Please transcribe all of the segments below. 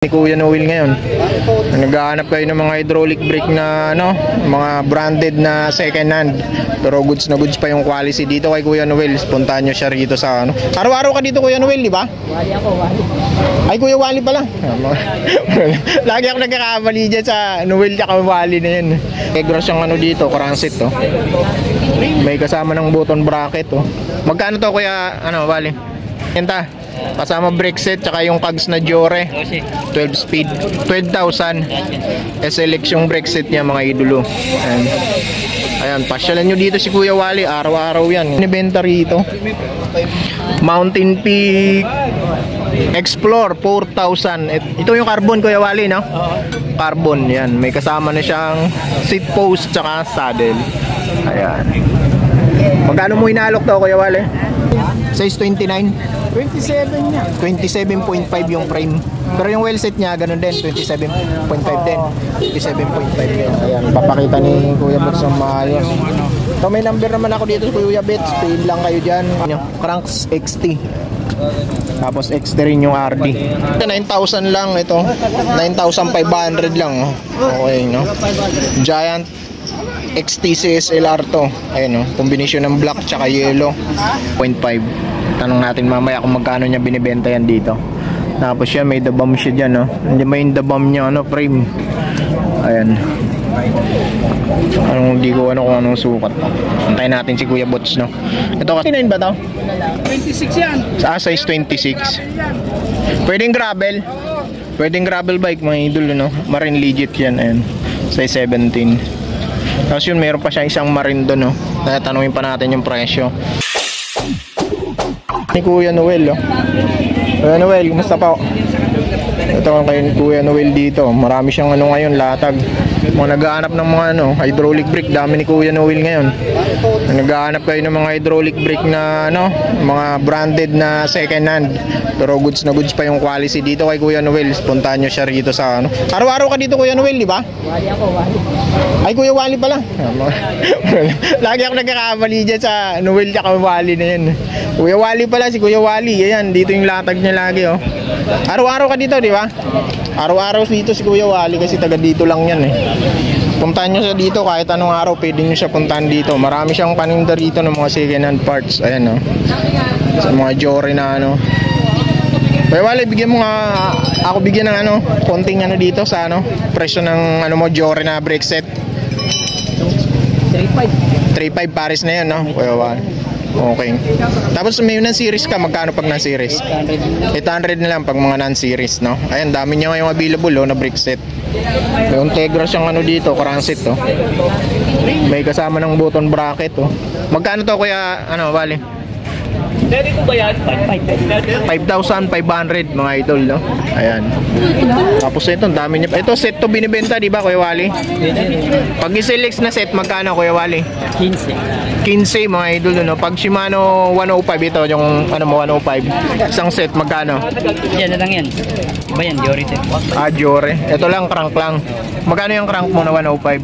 Ni Kuya Noel ngayon. Naghahanap kayo ng mga hydraulic brake na mga branded na second hand. Pero goods na goods pa yung quality dito kay Kuya Noel. Puntahan nyo siya rito sa Araw-araw ka dito Kuya Noel, di ba? Wali ako, Wali. Ay Kuya Wali pala. Lagi ako nagkakamali dyan sa Noel at Wali na yan. Egros yung dito, cranset to. May kasama ng button bracket to. Magkano to Kuya Wali? Enta? Kasama brake set tsaka yung cogs na Jore 12 speed 12,000 SLX yung brake set niya mga idolo. Ayan, pasyalan nyo dito si Kuya Wali, araw-araw yan. Inibenta rito Mountain Peak Explore 4,000. Ito yung carbon Kuya Wali, no? Carbon yan, may kasama na siyang seat post tsaka saddle. Ayan, magkano mo inalok to Kuya Wali? Size 29? 27 niya. 27.5 yung frame. Pero yung wheel set niya ganun din, 27.5 din. 27.5 din. Ayan, papakita ni Kuya Bets ng maayos. So may number naman ako dito Kuya Bets, pay lang kayo dyan. Cranks XT. Tapos XT rin yung RD. 9,000 lang ito. 9,500 lang. Okay, no? Giant XT CSLR to. Ayun, no? Combination ng black tsaka yellow. 0.5. Tanong natin mamaya kung magkano niya binibenta yan dito. Tapos yan, may dabam siya dyan, no? Hindi may dabam niya, frame. Ayan. Hindi ko kung anong sukat. Antayin natin si Kuya Bots, no? Ito kasi 9 ba to? 26 yan. Size 26. Pwedeng gravel. Pwedeng gravel bike, mga idol, no? Marine legit yan, ayan. Size 17. Tapos yun, meron pa siya isang marine doon, no? Tatanungin pa natin yung presyo. Ni Kuya Noel, Kuya Noel, kumusta po? Ito kay Kuya Noel dito. Marami siyang ngayon, latag. Mga naghahanap ng mga hydraulic brake. Dami ni Kuya Noel ngayon. Naghahanap kayo ng mga hydraulic brake na mga branded na second hand. Pero goods na goods pa yung quality dito kay Kuya Noel. Puntahan nyo siya rito sa Araw-araw ka dito Kuya Noel, di ba? Wali ako, Wali. Ay Kuya Wali pala. Lagi ako nagkakamali dyan sa Noel at Wali na yan. Kuya Wali pala, si Kuya Wali. Ayan, dito yung latag niya lagi, Araw-araw ka dito, di ba? Araw-araw dito si Kuya Wali kasi taga dito lang yan, Puntahan nyo siya dito kahit anong araw, pwede nyo siya puntahan dito. Marami siyang paninda rito ng mga second hand parts. Ayan, sa mga Jore na Kuya Wali, bigyan mo nga ako bigyan ng konting dito sa presyo ng mo Jore na brake set. 3.5 pares na yan, Kuya Wali. Okay. Tapos may non-series ka, magkano pag non-series? 800 na lang pag mga non-series, Ayan, dami niya ngayong available, na brake set. May Integra siyang dito, cranset, May kasama ng button bracket, Magkano to Kuya, Wali? Pwede ko ba yan? 5,500 mga idol, Ayan. Tapos ito, dami niya. Ito set to binibenta, di ba Kuya Wali? Pag i-select na set, magkano Kuya Wali? 15 mga idol, Pag Shimano 105 ito, yung 105. Isang set, magkano? Yan na lang yan. Iba yan, Jore. Jore. Ito lang, crank lang. Magkano yung crank mo na 105?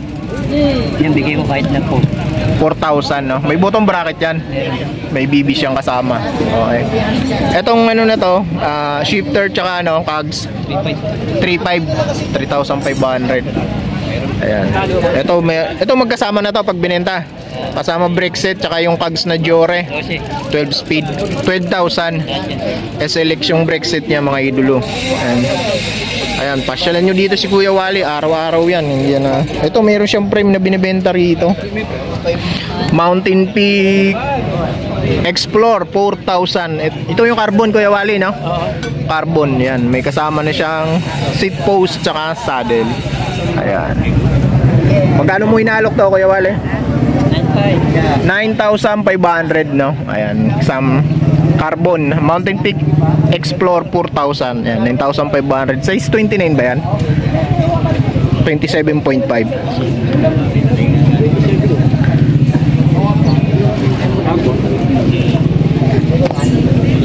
Yan, bigay mo kahit na po. 4,000, May button bracket yan. May BB siyang kasama. Okay. Etong na to, shifter tsaka cogs 3,500. Ayan. Ito magkasama na to pag binenta. Kasama brake set tsaka yung cogs na Jore 12 speed 12,000 SLX yung brake set niya mga idolo. Ayan, pasyalan nyo dito si Kuya Wali, araw-araw yan. Ito meron siyang frame na binibenta rito, Mountain Peak Explore 4,000. Ito yung carbon Kuya Wali, Carbon yan, may kasama na siyang seat post tsaka saddle. Ayan, magkano mo inalok to Kuya Wali? 9,500, Ayan, some carbon Mountain Peak Explore 4,000. Ayan, 9,500. Size 29 ba yan? 27.5.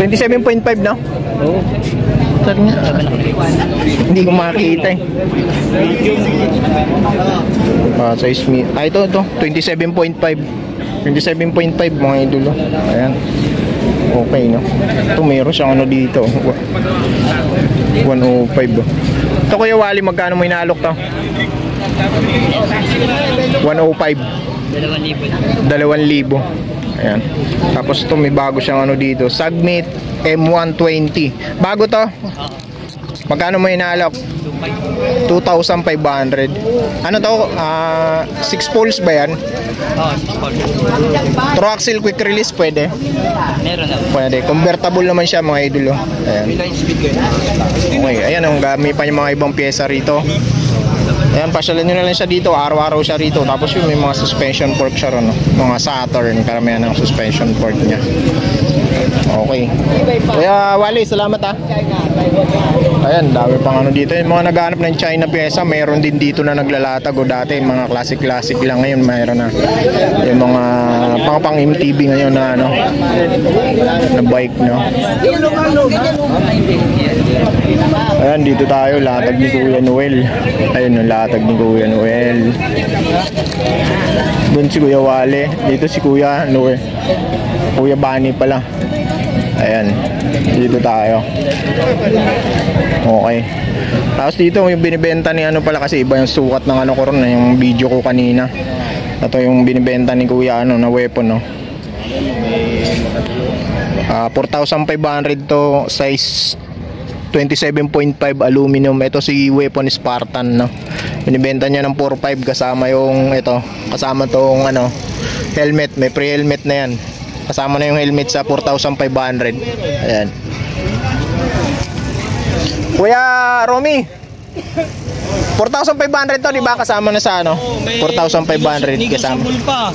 27.5, Oo. Saan nga? Hindi ko makakita size me. Ito 27.5. 27.5 mga idolo. Ayan. Okay, Ito meron siyang dito. 105. Ito Kuya Wally, magkano mo inaalok to? 105. 2,000. 2,000. Ayan. Tapos ito may bago siyang ano dito, Sagmit M120. Bago to. Magkano mo inaalok? 2,500. Ano to? 6 poles ba yan? Oo, Through axle quick release pwede? meron na. Pwede. Convertible naman siya mga idol. Ayan. Okay, ayan ang gamit pa yung mga ibang pyesa rito. Ayan, pasyalan nyo na lang siya dito. Araw-araw siya rito. Tapos yun, may mga suspension fork siya ron, no? Mga Saturn, karamihan ng suspension fork niya. Okay. Kaya Wally, salamat ah. Ayan, dami pang ano dito. Yung mga naghanap ng China pyesa, mayroon din dito na naglalatag. O dati, mga classic lang. Ngayon, mayroon na. Yung mga pang MTB ngayon na ano, na bike, no? Ayan, dito tayo. Latag ni Kuya Noel. Ayun, yung latag ni Kuya Noel. Doon si Kuya Wally. Dito si Kuya Noel. Kuya Bani pala. Ayan, dito tayo. Okay. Tapos dito yung binibenta ni ano pala, kasi iba yung sukat ng ano ko ron, yung video ko kanina. Ito yung binibenta ni Kuya ano na weapon, no. 4,500 to, size 27.5 aluminum. Ito si Weapon Spartan, no. Binibenta niya ng 4,500 kasama yung ito, kasama tong ano helmet, may pre-helmet na yan. Kasama na yung helmet sa 4,500. Ayan. Kuya Romy, 4,500 to, di ba? Kasama na sa ano? 4,500 kasama.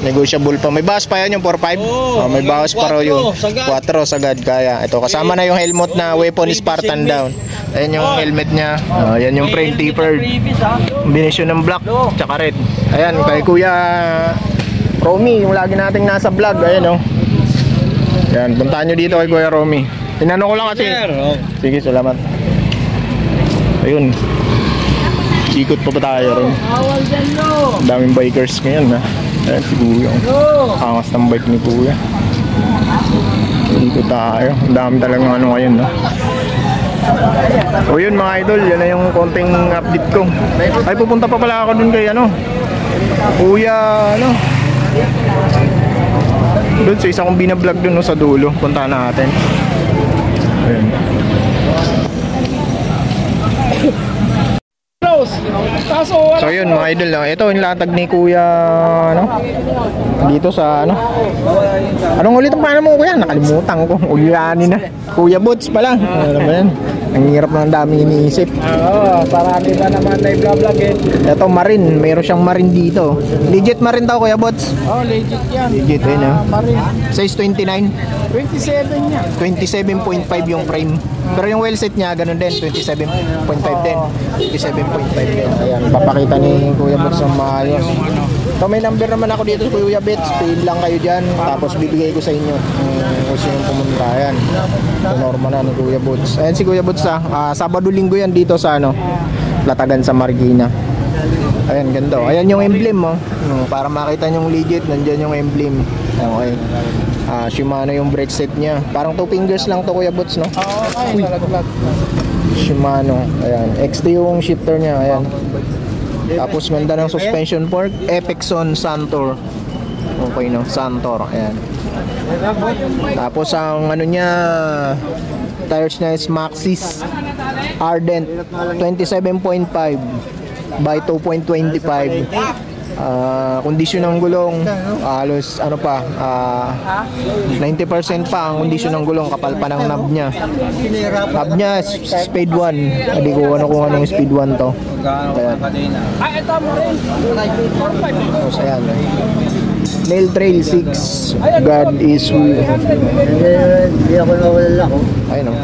Negotiable pa. May bawas pa yan yung 4,500? Oh, may bawas pa raw yun. 4 sagad kaya. Ito, kasama na yung helmet na Weapon Spartan down. Ayan yung helmet niya. Ayan yung frame tapered. Combination ng black tsaka red. Ayan, kay Kuya Romy, yung lagi nating nasa vlog. Ayan, oh. Ayan, puntahan nyo dito kay Kuya Romy. Tinanong ko lang kasi. Sige, salamat. Ayun. Ikot pa tayo rin. Daming bikers ngayon, ha. Ayan si Kuya. Angas ng bike ni Kuya. Ikot tayo. Ang dami talagang ano ngayon, no. O yun mga idol, yan na yung konting update ko. Ay, pupunta pa pala ako dun kay ano, Kuya ano, dun sa isa kong binablog dun, no, sa dulo. Punta natin. Ayun. So yun mga idol, ito yung latag ni Kuya ano, dito sa ano, anong ulit ang paano mo Kuya? Nakalimutan ko, ulianin na. Kuya Boots pala. Ano ba yan? Ang hirap ng dami iniisip. Oo, parami ba naman na i-vlog eh. Ito Marine, mayroon siyang Marine dito. Legit Marine daw Kuya Boots? Oh, legit yan. Legit yun, ha? Marine. Size 29? 27 niya. 27.5 yung frame. Pero yung well set niya, ganun din, 27.5 din. 27.5 din. Ayan, papakita ni Kuya Boots ng maayos. So may number naman ako dito sa Kuya Boots. Pay lang kayo dyan, tapos bibigay ko sa inyo kung sino pumunta. Ayan, normal na ni Kuya Boots. Ayan si Kuya Boots, Sabado-Linggo yan dito sa ano, Latagan sa Marikina. Ayan, ganda. Ayan yung emblem, oh. Para makita yung legit, nandyan yung emblem. Okay. Shimano yung brake set niya. Parang 2 fingers lang to Kuya Boots, no? Okay, talaga. Shimano. Ayan, XT yung shifter niya. Ayan. Tapos ganda ng suspension fork, Epexon Santor. Okay, no? Santor. Ayan. Tapos ang ano niya, tires niya is Maxxis Ardent 27.5 by 2.25. Kondisyon ng gulong halos ano pa, 90% pa ang kondisyon ng gulong, kapal pa ng knob niya. Knob niya speed 1. Hindi ko ano kung anong speed 1 to. Ayan. Ito mo rin. Tapos ayan, Nail Trail 6, God is with. Hindi ako nawala ako. Ayun, oh.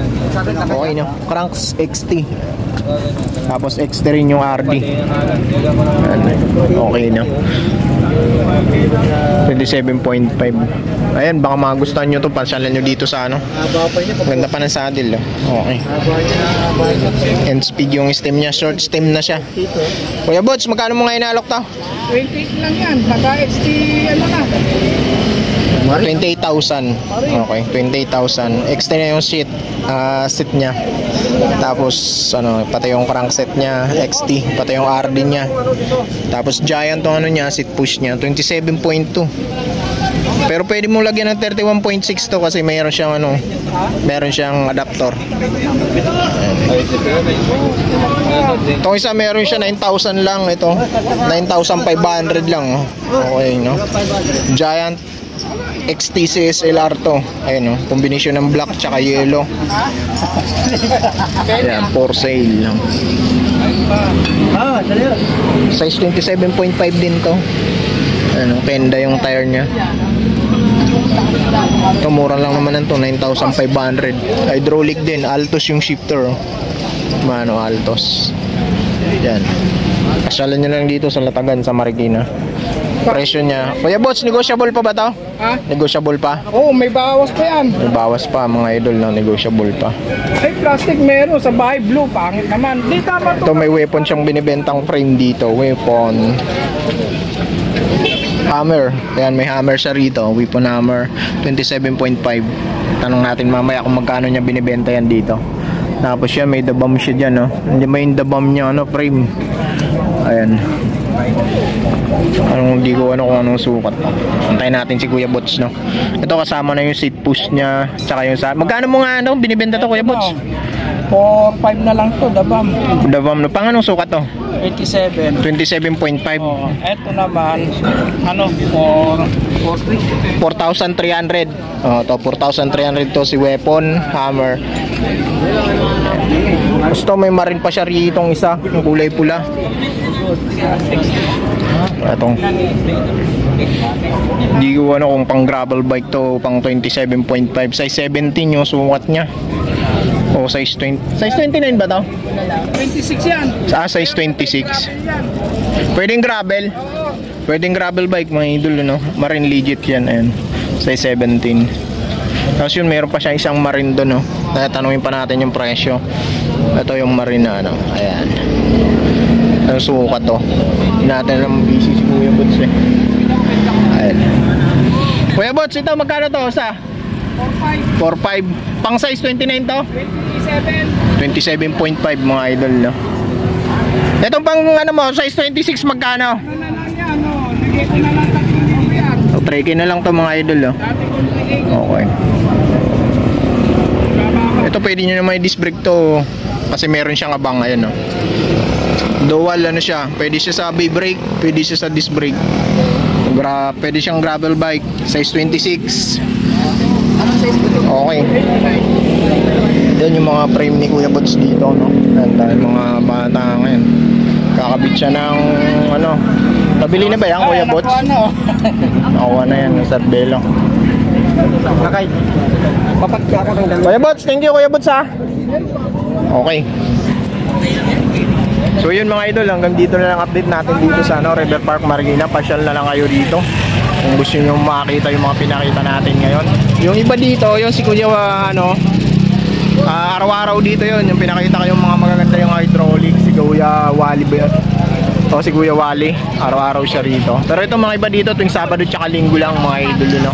Okay, no? Cranks XT. Tapos XT rin yung RD. Okay, no? 27.5. Ayan, baka magustuhan nyo to. Pasyalan nyo dito sa ano. Ganda pa ng saddle, oh. Okay. And speed yung stem niya. Short stem na siya. Kuya Boots, magkano mo ngayon nalok to? 28 lang yan. Naka-XT ano na. 28,000. Okay, 28,000. Extra na yung seat. seat niya. Tapos ano, pati yung crankset niya XT, pati yung RD niya. Tapos giant tong ano niya, seat push niya 27.2. Pero pwede mo lagyan ng 31.6 to kasi mayroon siyang ano, meron siyang adapter. Itong isa meron siya 9,000 lang, ito 9,500 lang, oh. Okay, no? Giant XT SLR to. Ayun, no? Combination ng black tsaka yellow. Ayan, for sale, no? Size 27.5 din to. Ano, Penda yung tire niya. Ito mura lang naman nito, 9,500. Hydraulic din, Altos yung shifter, oh. Mano, Altos. Yan. Pasyalan nyo lang dito sa Latagan, sa Marikina. Presyo niya. Kuya Bots, negotiable pa ba to? Ha? Negotiable pa? Oo, may bawas pa yan. May bawas pa mga idol, na negotiable pa. Ay, plastic meron sa bahay blue. Pangit naman. Di tama to. Ito may weapon siyang binibentang frame dito. Weapon. Hammer. Ayan, may hammer siya rito. Weapon hammer. 27.5. Tanong natin mamaya kung magkano niya binibenta yan dito. Tapos yan, may dabam siya dyan, no? Hindi may dabam niya, ano, frame. Ayan. Hindi ko ano kung anong sukat. Antayin natin si Kuya Bots, no? Ito kasama na yung seat push niya, tsaka yung sa... Magkano mo nga, ano, binibenta to, Kuya Bots? 4.5 na lang to, dabam. Dabam, no? Pang anong sukat to? 87. 27.5. Oh, eto naman, ano, 4,300. Oh, to 4,300 to si weapon hammer. Gusto may marin pa siya rito isa, yung kulay pula. Itong hindi ko ano kung pang gravel bike to, pang 27.5, size 17 yung sukat niya. O size 20. Size 29 ba to? 26 yan. Size 26. Pwedeng gravel. Pwedeng gravel bike mga idol, no? Marine legit yan, ayan. Size 17. Tapos yun, meron pa siya isang marine doon, no? Tatanungin pa natin yung presyo. Ito yung marine na, ano? Ayan. Ang sukat to. Natin lang busy si Kuya Bots, eh. Ayan. Kuya Bots, ito magkano to? Sa? 4.5. Pang size 29 to? 27.5 mga idol, no? Itong pang ano mo, size 26 magkano? So, 3K na lang to mga idol, no? Okay. Ito pwede nyo naman i-disc brake to kasi meron siyang abang, ayan, no? Dual ano siya, pwede siya sa B-brake, pwede siya sa disc brake. Pwede siyang gravel bike, size 26. Okay. Yan yung mga frame ni Kuya Bots dito, no? Yan tayo mga bata ngayon. Kakabit siya ng ano. Pabili na ba yan, Kuya Bots? Nakuha na yan, sa belo. Okay. Kuya Bots, thank you Kuya Bots, ha. Okay. So yun mga idol, hanggang dito na lang update natin dito sa ano, River Park Marikina. Pasyal na lang kayo dito kung gusto nyo makita yung mga pinakita natin ngayon. Yung iba dito, yung si Kuya araw-araw dito yun, yung pinakita ko yung mga magaganda yung hydraulic. Si Kuya Wally ba yun? O si Kuya Wally, araw-araw siya rito. Pero ito mga iba dito, tuwing Sabado tsaka Linggo lang mga idol, no?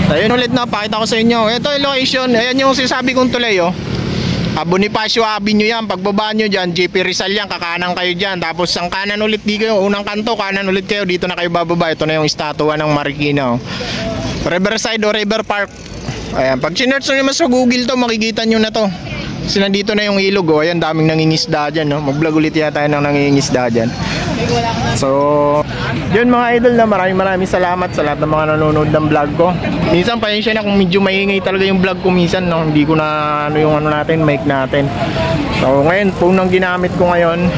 So yun ulit na, pakita ko sa inyo. Ito yung location, ayan yung sinasabi kong tulay, oh. Bonifacio Avenue yan, pagbaba nyo dyan, JP Rizal yan, kakanan kayo dyan. Tapos ang kanan ulit dito, unang kanto, kanan ulit kayo, dito na kayo bababa. Ito na yung estatwa ng Marikina, oh. Riverside o River Park. Ayan, pag sinerch nyo naman sa Google to, makikita nyo na to. Kasi nandito na yung ilog, oh. Ayan, daming nangingisda dyan, no? Mag-vlog ulit yata tayo ng nangingisda dyan. So, yun mga idol, na maraming salamat sa lahat ng mga nanonood ng vlog ko. Minsan pasensya na kung medyo maingay talaga yung vlog ko minsan, no? Hindi ko na ano yung ano natin, mic natin. So ngayon, phone ang ginamit ko ngayon,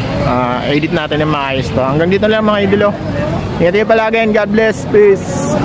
edit natin ng maayos to. Hanggang dito lang mga idol, oh. Ingat kayo palagi and God bless, peace.